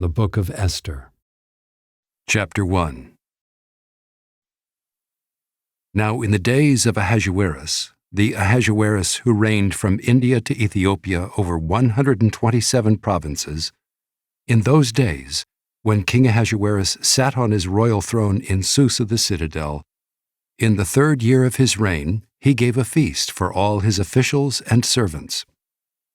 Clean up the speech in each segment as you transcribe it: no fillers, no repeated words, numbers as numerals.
The Book of Esther. Chapter 1. Now in the days of Ahasuerus, the Ahasuerus who reigned from India to Ethiopia over 127 provinces, in those days, when King Ahasuerus sat on his royal throne in Susa the citadel, in the 3rd year of his reign, he gave a feast for all his officials and servants.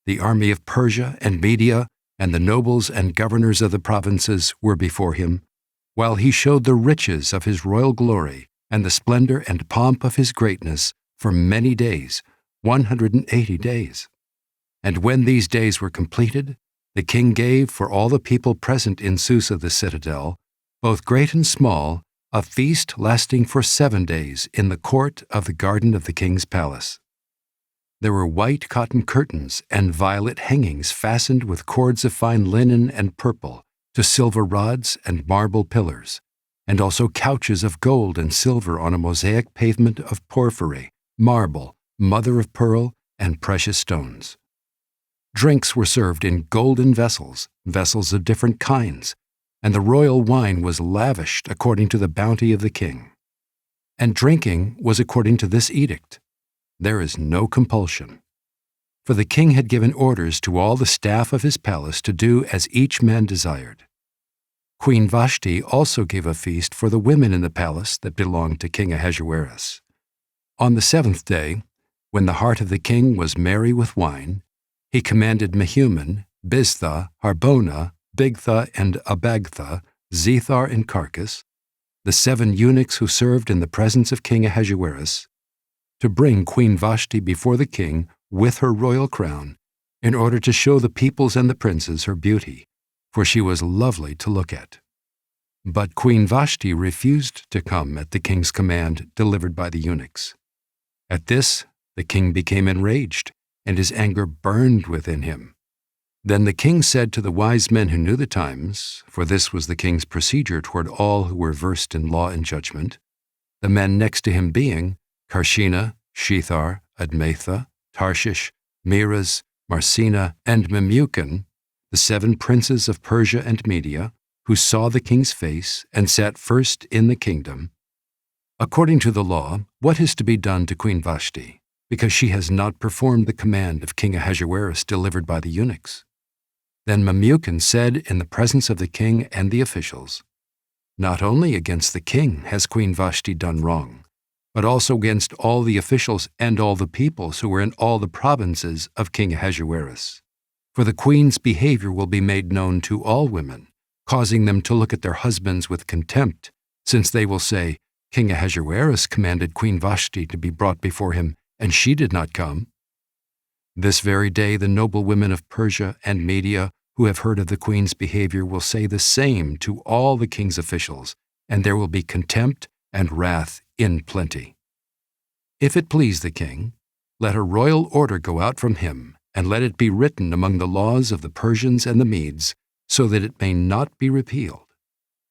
The army of Persia and Media and the nobles and governors of the provinces were before him, while he showed the riches of his royal glory and the splendor and pomp of his greatness for many days, 180 days. And when these days were completed, the king gave for all the people present in Susa the citadel, both great and small, a feast lasting for 7 days in the court of the garden of the king's palace. There were white cotton curtains and violet hangings fastened with cords of fine linen and purple to silver rods and marble pillars, and also couches of gold and silver on a mosaic pavement of porphyry, marble, mother of pearl, and precious stones. Drinks were served in golden vessels, vessels of different kinds, and the royal wine was lavished according to the bounty of the king. And drinking was according to this edict: there is no compulsion. For the king had given orders to all the staff of his palace to do as each man desired. Queen Vashti also gave a feast for the women in the palace that belonged to King Ahasuerus. On the 7th day, when the heart of the king was merry with wine, he commanded Mehuman, Biztha, Harbona, Bigtha, and Abagtha, Zethar, and Carcass, the 7 eunuchs who served in the presence of King Ahasuerus, to bring Queen Vashti before the king with her royal crown, in order to show the peoples and the princes her beauty, for she was lovely to look at. But Queen Vashti refused to come at the king's command delivered by the eunuchs. At this, the king became enraged, and his anger burned within him. Then the king said to the wise men who knew the times, for this was the king's procedure toward all who were versed in law and judgment, the men next to him being Karshena, Shethar, Admatha, Tarshish, Meres, Marsena, and Memucan, the 7 princes of Persia and Media, who saw the king's face and sat first in the kingdom. According to the law, what is to be done to Queen Vashti, because she has not performed the command of King Ahasuerus delivered by the eunuchs? Then Memucan said in the presence of the king and the officials, "Not only against the king has Queen Vashti done wrong, but also against all the officials and all the peoples who were in all the provinces of King Ahasuerus. For the queen's behavior will be made known to all women, causing them to look at their husbands with contempt, since they will say, 'King Ahasuerus commanded Queen Vashti to be brought before him, and she did not come.' This very day the noble women of Persia and Media who have heard of the queen's behavior will say the same to all the king's officials, and there will be contempt and wrath in plenty. If it please the king, let a royal order go out from him, and let it be written among the laws of the Persians and the Medes, so that it may not be repealed,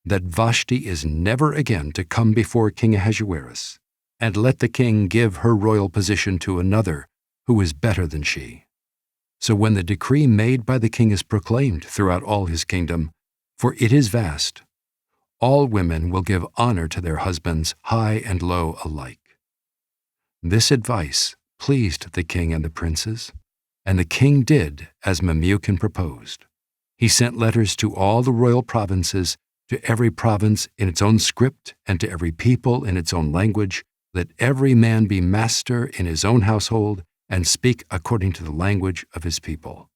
that Vashti is never again to come before King Ahasuerus, and let the king give her royal position to another who is better than she. So when the decree made by the king is proclaimed throughout all his kingdom, for it is vast, all women will give honor to their husbands, high and low alike." This advice pleased the king and the princes, and the king did as Memucan proposed. He sent letters to all the royal provinces, to every province in its own script, and to every people in its own language, that every man be master in his own household, and speak according to the language of his people.